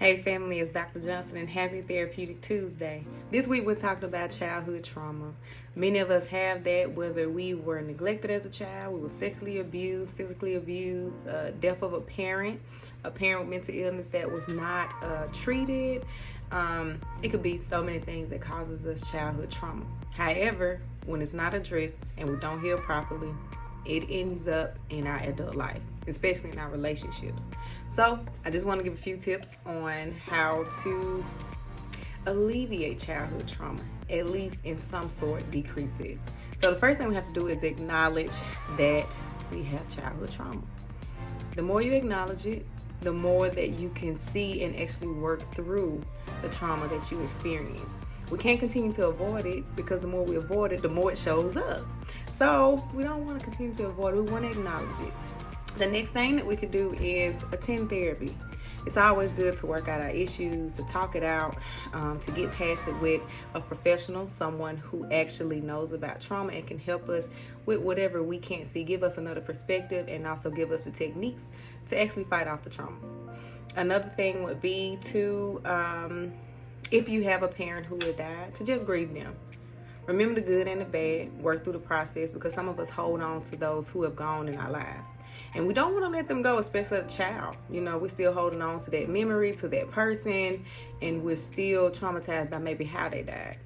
Hey family, it's Dr. Johnson and happy Therapeutic Tuesday. This week we're talking about childhood trauma. Many of us have that, whether we were neglected as a child, we were sexually abused, physically abused, death of a parent with mental illness that was not treated. It could be so many things that causes us childhood trauma. However, when it's not addressed and we don't heal properly, it ends up in our adult life, especially in our relationships. So I just want to give a few tips on how to alleviate childhood trauma, at least in some sort, decrease it. So the first thing we have to do is acknowledge that we have childhood trauma. The more you acknowledge it, the more that you can see and actually work through the trauma that you experience. We can't continue to avoid it, because the more we avoid it, the more it shows up. So we don't want to continue to avoid it. We want to acknowledge it. The next thing that we could do is attend therapy. It's always good to work out our issues, to talk it out, to get past it with a professional, someone who actually knows about trauma and can help us with whatever we can't see, give us another perspective, and also give us the techniques to actually fight off the trauma. Another thing would be to, if you have a parent who had died, to just grieve them. Remember the good and the bad, work through the process, because some of us hold on to those who have gone in our lives. And we don't want to let them go, especially as a child. You know, we're still holding on to that memory, to that person, and we're still traumatized by maybe how they died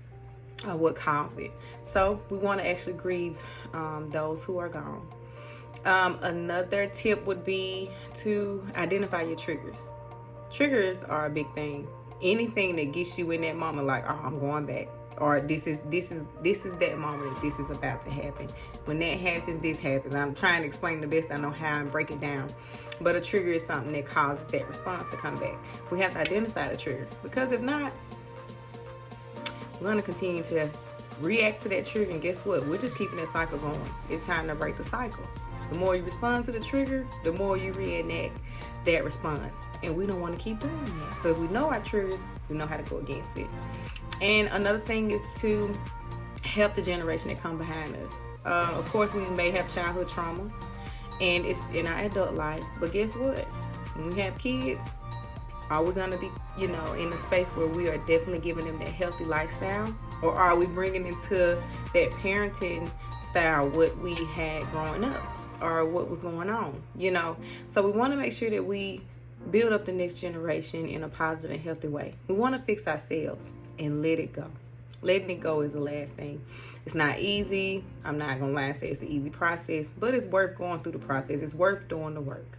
or what caused it. So we want to actually grieve those who are gone. Another tip would be to identify your triggers. Triggers are a big thing. Anything that gets you in that moment, like, oh, I'm going back. Or this is that moment that this is about to happen. When that happens, this happens. I'm trying to explain the best I know how and break it down. But a trigger is something that causes that response to come back. We have to identify the trigger, because if not, we're going to continue to react to that trigger, and guess what? We're just keeping that cycle going. It's time to break the cycle. The more you respond to the trigger, the more you reenact that response. And we don't want to keep doing that. So if we know our triggers, we know how to go against it. And another thing is to help the generation that come behind us. Of course, we may have childhood trauma, and it's in our adult life. But guess what? When we have kids, are we going to be, in a space where we are definitely giving them that healthy lifestyle? Or are we bringing into that parenting style what we had growing up, or what was going on? So we want to make sure that we build up the next generation in a positive and healthy way. We want to fix ourselves and let it go. Letting it go is the last thing. It's not easy. I'm not going to lie and say it's an easy process, but it's worth going through the process. It's worth doing the work.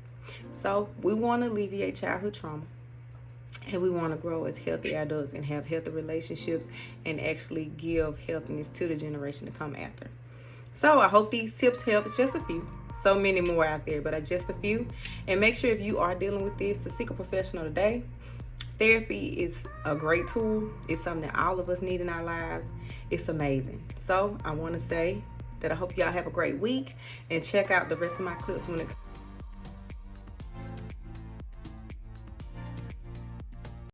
So we want to alleviate childhood trauma, and we want to grow as healthy adults and have healthy relationships and actually give healthiness to the generation to come after. So I hope these tips help. It's just a few. So many more out there, but just a few. And make sure, if you are dealing with this, to seek a professional today. Therapy is a great tool. It's something that all of us need in our lives. It's amazing. So I want to say that I hope y'all have a great week, and check out the rest of my clips when it